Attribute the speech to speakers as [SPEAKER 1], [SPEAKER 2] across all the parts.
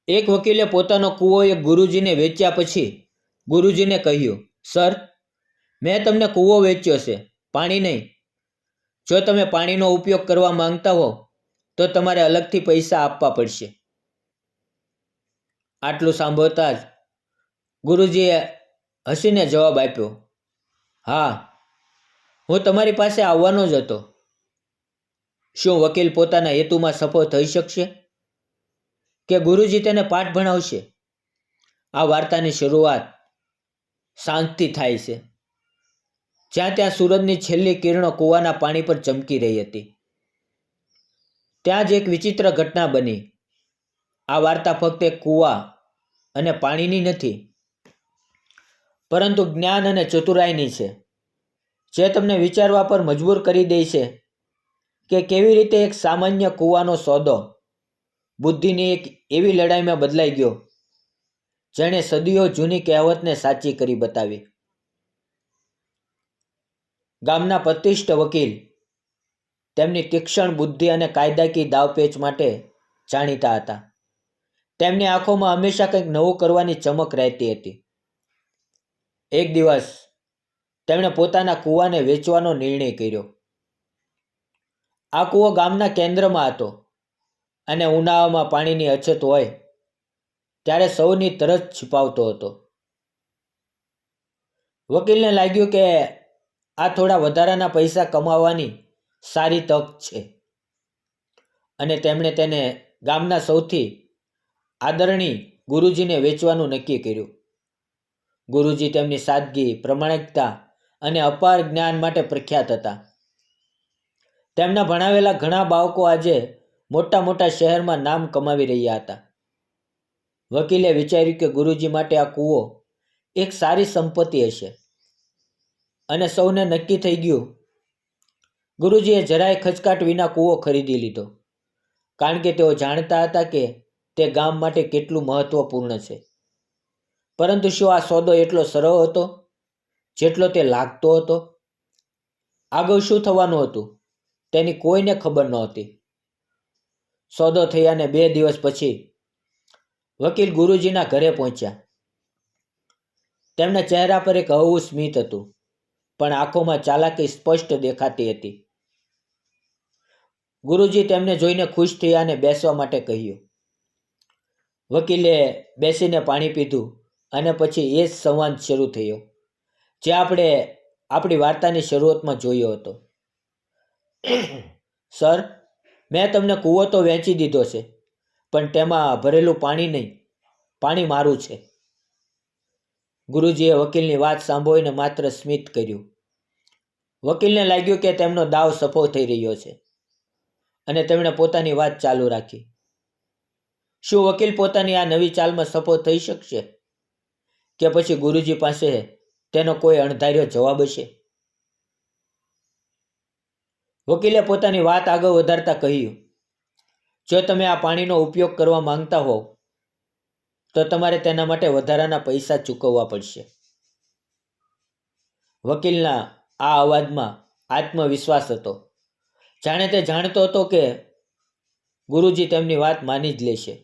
[SPEAKER 1] એક વકીલે પોતાનો કૂવો એક ગુરુજીને વેચ્યા પછી ગુરુજીને કહ્યું, સર, મેં તમને કૂવો વેચ્યો છે, પાણી નહીં. જો તમે પાણીનો ઉપયોગ કરવા માંગતા હો તો તમારે અલગથી પૈસા આપવા પડશે. આટલું સાંભળતા જ ગુરુજીએ હસીને જવાબ આપ્યો, હા, હું તમારી પાસે આવવાનો જ હતો. શું વકીલ પોતાના હેતુમાં સફળ થઈ શકશે કે ગુરુજી તેને પાઠ ભણાવશે? આ વાર્તાની શરૂઆત શાંતિથી થાય છે, જ્યાં ત્યાં સૂરજની છેલ્લી કિરણો કૂવાના પાણી પર ચમકી રહી હતી. ત્યાં જ એક વિચિત્ર ઘટના બની. આ વાર્તા ફક્ત એક કૂવા અને પાણીની નથી, પરંતુ જ્ઞાન અને ચતુરાઈની છે, જે તમને વિચારવા પર મજબૂર કરી દે છે કે કેવી રીતે એક સામાન્ય કૂવાનો સોદો બુદ્ધિની એક એવી લડાઈમાં બદલાઈ ગયો જેણે સદીઓ જૂની કહેવતને સાચી કરી બતાવી. ગામના પ્રતિષ્ઠિત વકીલ તેમની તીક્ષ્ણ બુદ્ધિ અને કાયદાકીય દાવપેચ માટે જાણીતા હતા. તેમની આંખોમાં હંમેશા કંઈક નવું કરવાની ચમક રહેતી હતી. એક દિવસ તેમણે પોતાના કૂવાને વેચવાનો નિર્ણય કર્યો. આ કૂવો ગામના કેન્દ્રમાં હતો અને ઉનાળામાં પાણીની અછત હોય ત્યારે સૌની તરસ છુપાવતો હતો. વકીલને લાગ્યું કે આ થોડા વધારાના પૈસા કમાવાની સારી તક છે અને તેમણે તેને ગામના સૌથી આદરણીય ગુરુજીને વેચવાનું નક્કી કર્યું. ગુરુજી તેમની સાદગી, પ્રમાણિકતા અને અપાર જ્ઞાન માટે પ્રખ્યાત હતા. તેમના ભણાવેલા ઘણા બાળકો આજે મોટા મોટા શહેરમાં નામ કમાવી રહ્યા હતા. વકીલે વિચાર્યું કે ગુરુજી માટે આ કૂવો એક સારી સંપત્તિ હશે અને સૌને નક્કી થઈ ગયું. ગુરુજીએ જરાય ખચકાટ વિના કૂવો ખરીદી લીધો, કારણ કે તેઓ જાણતા હતા કે તે ગામ માટે કેટલું મહત્વપૂર્ણ છે. પરંતુ શું આ સોદો એટલો સરળ હતો જેટલો તે લાગતો હતો? આગળ શું થવાનું હતું તેની કોઈને ખબર નહોતી. સોદો થયાને 2 દિવસ પછી વકીલ ગુરુજીના ઘરે પહોંચ્યા. તેમના ચહેરા પર એક હળવું સ્મિત હતું, પણ આંખોમાં ચાલાકી સ્પષ્ટ દેખાતી હતી. ગુરુજી તેમને જોઈને ખુશ થયા અને બેસવા માટે કહ્યું. વકીલે બેસીને પાણી પીધું અને પછી એ જ સંવાદ શરૂ થયો જે આપણે આપણી વાર્તાની શરૂઆતમાં જોયો હતો. સર, મેં તમને કૂવો તો વેચી દીધો છે, પણ તેમાં ભરેલું પાણી નહીં, પાણી મારું છે. ગુરુજીએ વકીલની વાત સાંભળીને માત્ર સ્મિત કર્યું. વકીલને લાગ્યું કે તેમનો દાવ સફળ થઈ રહ્યો છે અને તેમણે પોતાની વાત ચાલુ રાખી. શું વકીલ પોતાની આ નવી ચાલમાં સફળ થઈ શકશે કે પછી ગુરુજી પાસે તેનો કોઈ અણધાર્યો જવાબ હશે? વકીલે પોતાની વાત આગળ વધારતા કહ્યું, જો તમે આ પાણીનો ઉપયોગ કરવા માંગતા હો તો તમારે તેના માટે વધારાના પૈસા ચૂકવવા પડશે. વકીલના આ અવાજમાં આત્મવિશ્વાસ હતો, જાણે તે જાણતો હતો કે ગુરુજી તેમની વાત માની જ લેશે.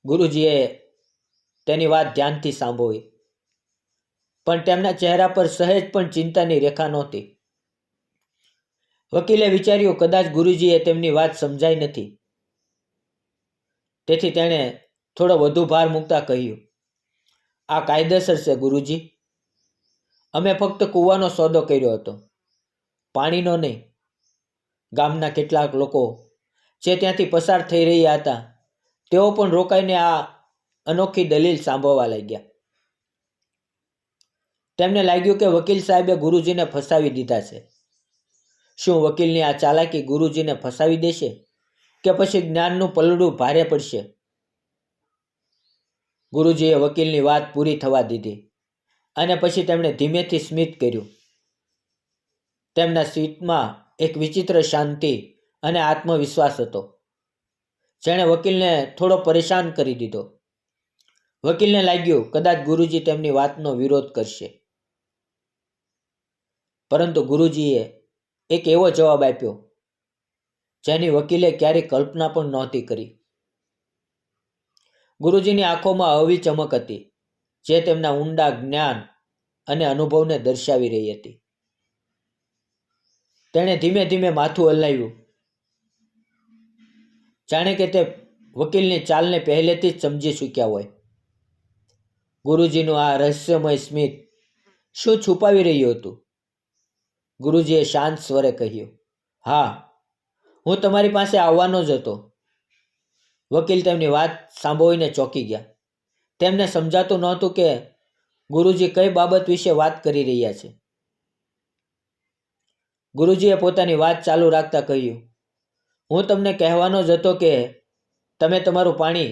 [SPEAKER 1] ગુરુજીએ તેની વાત ધ્યાનથી સાંભળી, પણ તેમના ચહેરા પર સહેજ પણ ચિંતાની રેખા નહોતી. વકીલે વિચાર્યું, કદાચ ગુરુજીએ તેમની વાત સમજાઈ નથી. તેથી તેણે થોડો વધુ ભાર મૂકતા કહ્યું, આ કાયદેસર છે ગુરુજી. અમે ફક્ત કૂવાનો સોદો કર્યો હતો, પાણીનો નહીં. ગામના કેટલાક લોકો જે ત્યાંથી પસાર થઈ રહ્યા હતા તેઓ પણ રોકાઈને આ અનોખી દલીલ સાંભળવા લાગ્યા. તેમને લાગ્યું કે વકીલ સાહેબે ગુરુજીને ફસાવી દીધા છે. શું વકીલની આ ચાલાકી ગુરુજીને ફસાવી દેશે કે પછી જ્ઞાનનું પલડું ભારે પડશે? ગુરુજીએ વકીલની વાત પૂરી થવા દીધી અને પછી તેમણે ધીમેથી સ્મિત કર્યું. તેમના સ્મિતમાં એક વિચિત્ર શાંતિ અને આત્મવિશ્વાસ હતો, જેણે વકીલને થોડો પરેશાન કરી દીધો. વકીલને લાગ્યું કદાચ ગુરુજી તેમની વાતનો વિરોધ કરશે, પરંતુ ગુરુજીએ એક એવો જવાબ આપ્યો જેની વકીલે ક્યારેય કલ્પના પણ નહોતી કરી. ગુરુજીની આંખોમાં આવી ચમક હતી જે તેમના ઊંડા જ્ઞાન અને અનુભવને દર્શાવી રહી હતી. તેણે ધીમે ધીમે માથું હલાવ્યું, જાણે કે તે વકીલની ચાલને પહેલેથી જ સમજી ચૂક્યા હોય. ગુરુજીનું આ રહસ્યમય સ્મિત શું છુપાવી રહ્યું હતું? ગુરુજીએ શાંત સ્વરે કહ્યું, હા, હું તમારી પાસે આવવાનો જ હતો. વકીલ તેમની વાત સાંભળીને ચોંકી ગયા. તેમને સમજાતું નહોતું કે ગુરુજી કઈ બાબત વિશે વાત કરી રહ્યા છે. ગુરુજીએ પોતાની વાત ચાલુ રાખતા કહ્યું, હું તમને કહેવાનો જ હતો કે તમે તમારું પાણી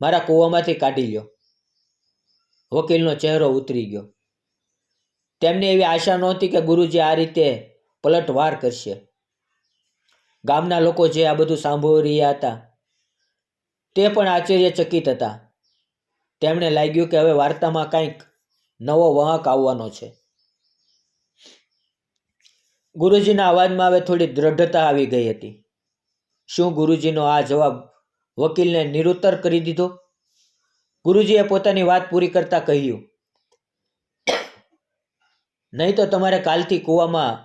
[SPEAKER 1] મારા કૂવામાંથી કાઢી લ્યો. વકીલનો ચહેરો ઉતરી ગયો. તેમને એવી આશા નહોતી કે ગુરુજી આ રીતે પલટવાર કરશે. ગામના લોકો જે આ બધું સાંભળી રહ્યા હતા તે પણ આશ્ચર્યચકિત હતા. તેમણે લાગ્યું કે હવે વાર્તામાં કંઈક નવો વાંક આવવાનો છે. ગુરુજીના અવાજમાં હવે થોડી દ્રઢતા આવી ગઈ હતી. શું ગુરુજીનો આ જવાબ વકીલને નિરુત્તર કરી દીધો? ગુરુજીએ પોતાની વાત પૂરી કરતા કહ્યું, નહીં તો તમારે કાલથી કૂવામાં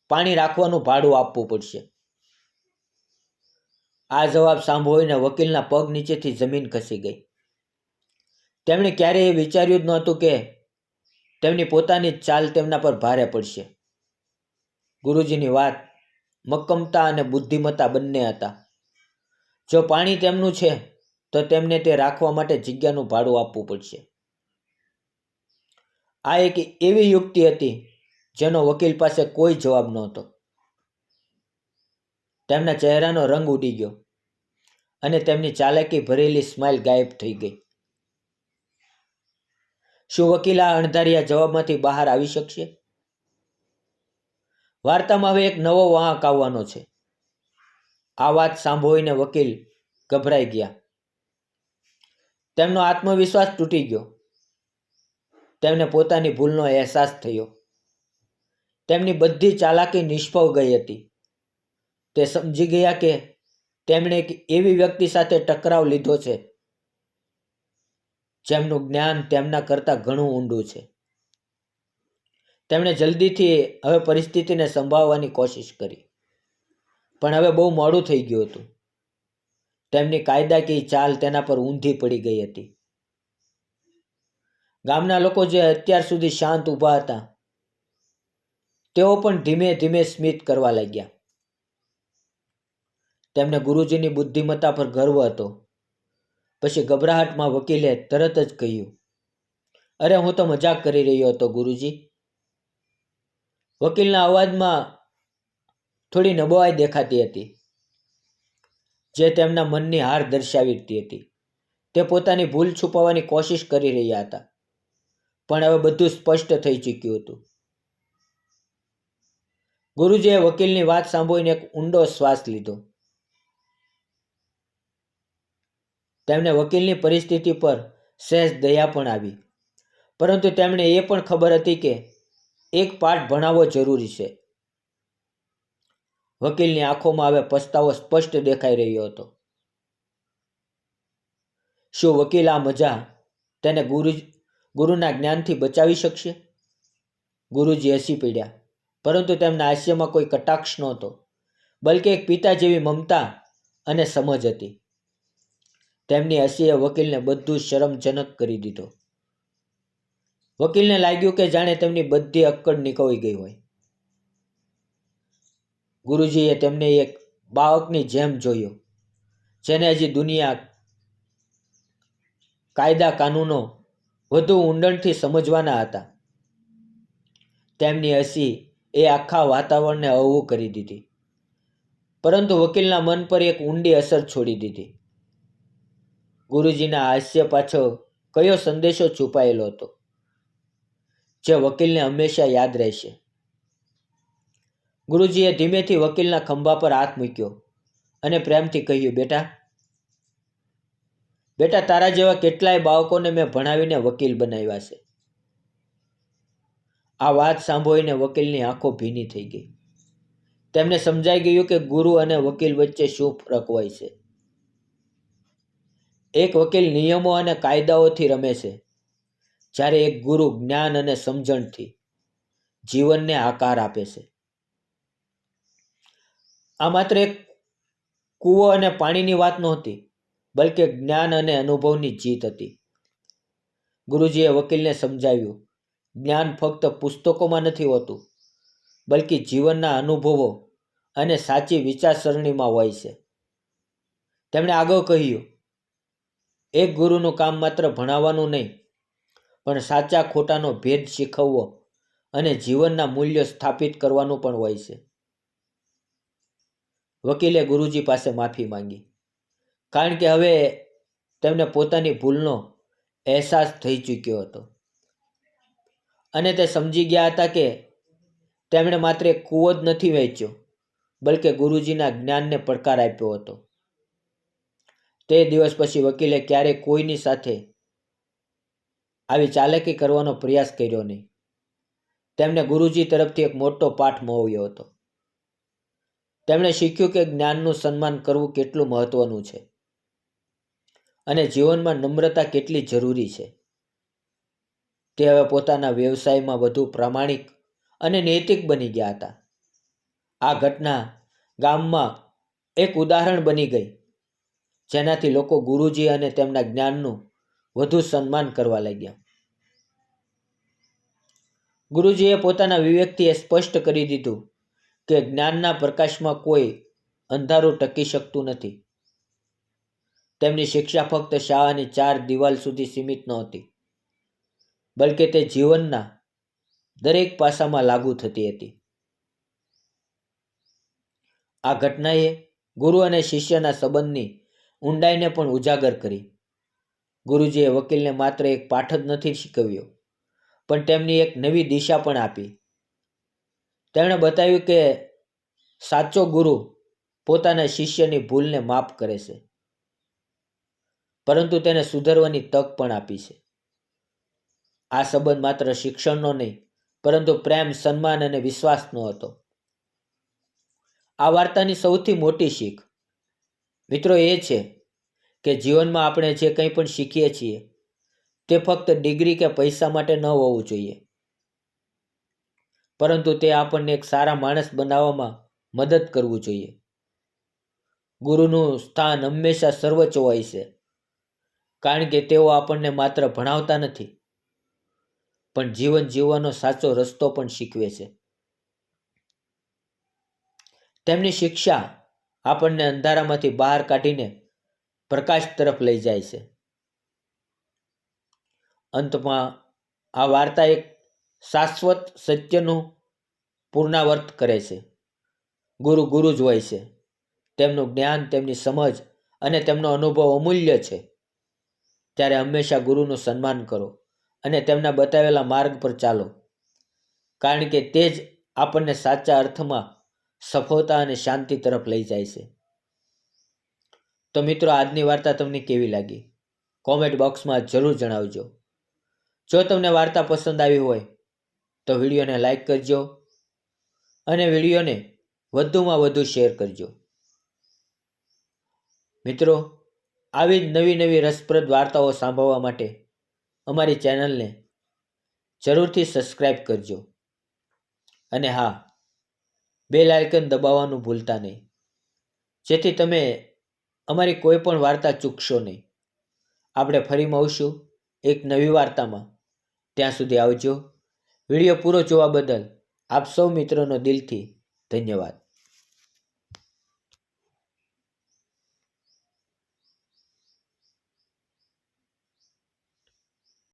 [SPEAKER 1] પાણી રાખવાનું ભાડું આપવું પડશે. આ જવાબ સાંભળીને વકીલના પગ નીચેથી જમીન ખસી ગઈ. તેમણે ક્યારેય વિચાર્યું જ નહોતું કે તેમની પોતાની જ ચાલ તેમના પર ભારે પડશે. ગુરુજીની વાત મક્કમતા અને બુદ્ધિમત્તા બંને હતા. જો પાણી તેમનું છે તો તેમને તે રાખવા માટે જગ્યાનું ભાડું આપવું પડશે. આ એક એવી યુક્તિ હતી જેનો વકીલ પાસે કોઈ જવાબ નહોતો. તેમના ચહેરાનો રંગ ઉડી ગયો અને તેમની ચાલાકી ભરેલી સ્માઇલ ગાયબ થઈ ગઈ. શું વકીલ આ અણધાર્યા જવાબમાંથી બહાર આવી શકશે? વાર્તામાં હવે એક નવો વાંક આવવાનો છે. આ વાત સાંભળીને વકીલ ગભરાઈ ગયા. તેમનો આત્મવિશ્વાસ તૂટી ગયો. તેમને પોતાની ભૂલનો અહેસાસ થયો. તેમની બધી ચાલાકી નિષ્ફળ ગઈ હતી. તે સમજી ગયા કે તેમણે એક એવી વ્યક્તિ સાથે ટકરાવ લીધો છે જેમનું જ્ઞાન તેમના કરતાં ઘણું ઊંડું છે. તેમણે જલ્દીથી હવે પરિસ્થિતિને સંભાળવાની કોશિશ કરી, પણ હવે બહુ મોડું થઈ ગયું હતું. તેમની કાયદાકીય ચાલ તેના પર ઊંધી પડી ગઈ હતી. ગામના લોકો જે અત્યાર સુધી શાંત ઊભા હતા તેઓ પણ ધીમે ધીમે સ્મિત કરવા લાગ્યા. તેમને ગુરુજીની બુદ્ધિમત્તા પર ગર્વ હતો. પછી ગભરાહટમાં વકીલે તરત જ કહ્યું, અરે, હું તો મજાક કરી રહ્યો હતો ગુરુજી. વકીલના અવાજમાં થોડી નબળાઈ દેખાતી હતી જે તેમના મનની હાર દર્શાવતી હતી. તે પોતાની ભૂલ છુપાવવાની કોશિશ કરી રહ્યા હતા, પણ હવે બધું સ્પષ્ટ થઈ ચૂક્યું હતું. ગુરુજીએ વકીલની વાત સાંભળીને એક ઊંડો શ્વાસ લીધો. તેમને વકીલની પરિસ્થિતિ પર સહેજ દયા પણ આવી, પરંતુ તેમણે એ પણ ખબર હતી કે એક પાઠ ભણાવવો જરૂરી છે. વકીલની આંખોમાં હવે પસ્તાવો સ્પષ્ટ દેખાઈ રહ્યો હતો. શું વકીલ આ મજા તેને ગુરુના જ્ઞાનથી બચાવી શકશે? ગુરુજી હસી પડ્યા, પરંતુ તેમના હાસ્યમાં કોઈ કટાક્ષ નહોતો, બલકે એક પિતા જેવી મમતા અને સમજ હતી. તેમની હસીએ વકીલને બધું શરમજનક કરી દીધો. વકીલને લાગ્યું કે જાણે તેમની બધી અક્કડ નીકળી ગઈ હોય. ગુરુજીએ તેમને એક બાળકની જેમ જોયો, જેને હજી દુનિયા, કાયદા કાનૂનો વધુ ઊંડાણથી સમજવાના હતા. તેમની હસી એ આખા વાતાવરણને હળવું કરી દીધી, પરંતુ વકીલના મન પર એક ઊંડી અસર છોડી દીધી. ગુરુજીના હાસ્ય પાછળ કયો સંદેશો છુપાયેલો હતો જે વકીલને હંમેશા યાદ રહેશે? ગુરુજીએ ધીમેથી વકીલના ખંભા પર હાથ મૂક્યો અને પ્રેમથી કહ્યું, બેટા, તારા જેવા કેટલાય બાળકોને મેં ભણાવીને વકીલ બનાવ્યા છે. આ વાત સાંભળીને વકીલની આંખો ભીની થઈ ગઈ. તેમને સમજાઈ ગયું કે ગુરુ અને વકીલ વચ્ચે શું ફરક હોય છે. એક વકીલ નિયમો અને કાયદાઓથી રમે છે, જ્યારે એક ગુરુ જ્ઞાન અને સમજણથી જીવનને આકાર આપે છે. આ માત્ર એક કૂવો અને પાણીની વાત નહોતી, બલકે જ્ઞાન અને અનુભવની જીત હતી. ગુરુજીએ વકીલને સમજાવ્યું, જ્ઞાન ફક્ત પુસ્તકોમાં નથી હોતું, બલ્કિ જીવનના અનુભવો અને સાચી વિચારસરણીમાં હોય છે. તેમણે આગળ કહ્યું, એક ગુરુનું કામ માત્ર ભણાવવાનું નહીં, પણ સાચા ખોટાનો ભેદ શીખવવો અને જીવનના મૂલ્યો સ્થાપિત કરવાનું પણ હોય છે. વકીલે ગુરુજી પાસે માફી માંગી, કારણ કે હવે તેમને પોતાની ભૂલનો અહેસાસ થઈ ચૂક્યો હતો અને તે સમજી ગયા હતા કે તેમણે માત્ર એક કૂવો જ નથી વહેંચ્યો, બલકે ગુરુજીના જ્ઞાનને પડકાર આપ્યો હતો. તે દિવસ પછી વકીલે ક્યારેય કોઈની સાથે આવી ચાલાકી કરવાનો પ્રયાસ કર્યો નહીં. તેમને ગુરુજી તરફથી એક મોટો પાઠ મળ્યો હતો. તેમણે શીખ્યું કે જ્ઞાનનું સન્માન કરવું કેટલું મહત્વનું છે અને જીવનમાં નમ્રતા કેટલી જરૂરી છે. તે હવે પોતાના વ્યવસાયમાં વધુ પ્રામાણિક અને નૈતિક બની ગયા હતા. આ ઘટના ગામમાં એક ઉદાહરણ બની ગઈ, જેનાથી લોકો ગુરુજી અને તેમના જ્ઞાનનું વધુ સન્માન કરવા લાગ્યા. ગુરુજીએ પોતાના વિવેકથી એ સ્પષ્ટ કરી દીધું કે જ્ઞાનના પ્રકાશમાં કોઈ અંધારું ટકી શકતું નથી. તેમની શિક્ષા ફક્ત શાળાની 4 દિવાલ સુધી સીમિત નહોતી, બલકે તે જીવનના દરેક પાસામાં લાગુ થતી હતી. આ ઘટનાએ ગુરુ અને શિષ્યના સંબંધની ઊંડાઈને પણ ઉજાગર કરી. ગુરુજીએ વકીલને માત્ર એક પાઠ જ નથી શીખવ્યો, પણ તેમની એક નવી દિશા પણ આપી. તેમણે બતાવ્યું કે સાચો ગુરુ પોતાના શિષ્યની ભૂલને માફ કરે છે, પરંતુ તેને સુધરવાની તક પણ આપી છે. આ સંબંધ માત્ર શિક્ષણનો નહીં, પરંતુ પ્રેમ, સન્માન અને વિશ્વાસનો હતો. આ વાર્તાની સૌથી મોટી શીખ, મિત્રો, એ છે કે જીવનમાં આપણે જે કંઈ પણ શીખીએ છીએ તે ફક્ત ડિગ્રી કે પૈસા માટે ન હોવું જોઈએ, પરંતુ તે આપણને એક સારા માણસ બનાવવામાં મદદ કરવું જોઈએ. ગુરુનું સ્થાન હંમેશા સર્વોચ્ચ હોય છે, કારણ કે તેઓ આપણને માત્ર ભણાવતા નથી, પણ જીવન જીવવાનો સાચો રસ્તો પણ શીખવે છે. તેમની શિક્ષા આપણને અંધારામાંથી બહાર કાઢીને પ્રકાશ તરફ લઈ જાય છે. અંતમાં આ વાર્તા એક શાશ્વત સત્યનું પુનરાવર્ત કરે છે. ગુરુ ગુરુ જ હોય છે. તેમનું જ્ઞાન, તેમની સમજ અને તેમનો અનુભવ અમૂલ્ય છે. ત્યારે હંમેશા ગુરુનું સન્માન કરો અને તેમના બતાવેલા માર્ગ પર ચાલો, કારણ કે તે જ આપણને સાચા અર્થમાં સફળતા અને શાંતિ તરફ લઈ જાય છે. તો મિત્રો, આજની વાર્તા તમને કેવી લાગી? કોમેન્ટ બોક્સમાં જરૂર જણાવજો. જો તમને વાર્તા પસંદ આવી હોય તો વિડીયોને લાઈક કરજો અને વિડીયોને વધુમાં વધુ શેર કરજો. મિત્રો, આવી જ નવી નવી રસપ્રદ વાર્તાઓ સાંભળવા માટે અમારી ચેનલને જરૂરથી સબસ્ક્રાઈબ કરજો. અને હા, બેલ આઇકન દબાવવાનું ભૂલતા નહીં, જેથી તમે અમારી કોઈ પણ વાર્તા ચૂકશો નહીં. આપણે ફરી મળશું એક નવી વાર્તામાં. ત્યાં સુધી આવજો. વિડીયો પૂરો જોવા બદલ આપ સૌ મિત્રોનો દિલથી ધન્યવાદ.